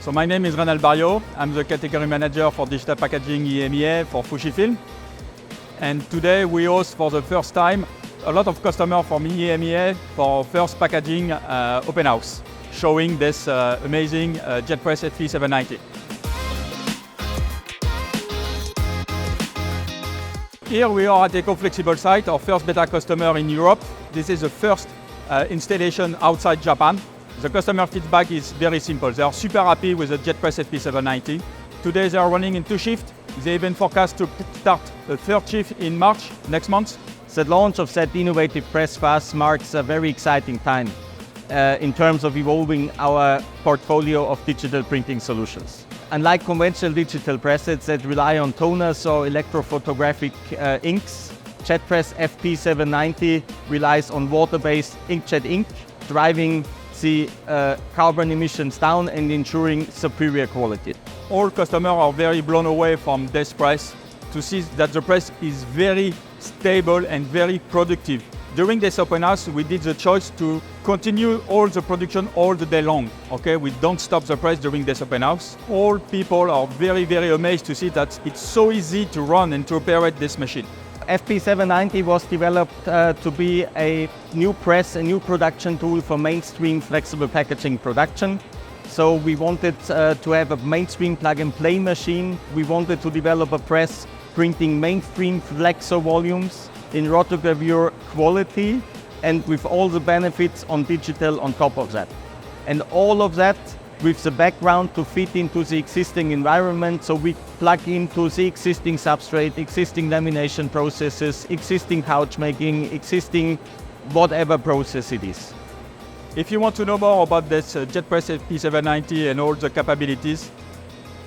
So my name is Ronald Barriot. I'm the category manager for digital packaging EMEA for Fujifilm. And today we host for the first time a lot of customers from EMEA for first packaging open house, showing this amazing Jet Press FP790. Here we are at EcoFlexible site, our first beta customer in Europe. This is the first installation outside Japan. The customer feedback is very simple. They are super happy with the Jet Press FP790. Today they are running in 2 shifts. They even forecast to start the 3rd shift in March next month. The launch of that innovative press for us marks a very exciting time in terms of evolving our portfolio of digital printing solutions. Unlike conventional digital presses that rely on toners or electrophotographic inks, Jet Press FP790 relies on water-based inkjet ink, driving the carbon emissions down and ensuring superior quality. All customers are very blown away from this press to see that the press is very stable and very productive. During this open house, we did the choice to continue all the production all the day long. Okay, we don't stop the press during this open house. All people are very, very amazed to see that it's so easy to run and to operate this machine. FP790 was developed to be a new press, a new production tool for mainstream flexible packaging production. So we wanted to have a mainstream plug-and-play machine. We wanted to develop a press printing mainstream flexo volumes in rotogravure quality and with all the benefits on digital on top of that. And all of that with the background to fit into the existing environment, so we plug into the existing substrate, existing lamination processes, existing pouch making, existing whatever process it is. If you want to know more about this Jet Press FP790 and all the capabilities,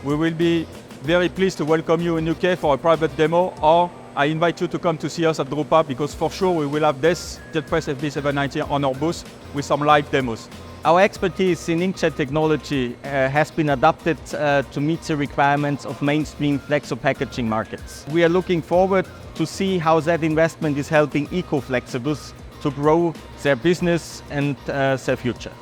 we will be very pleased to welcome you in UK for a private demo, or I invite you to come to see us at Drupa, because for sure we will have this Jet Press FP790 on our booth with some live demos. Our expertise in inkjet technology has been adapted to meet the requirements of mainstream flexo packaging markets. We are looking forward to see how that investment is helping EcoFlexibles to grow their business and their future.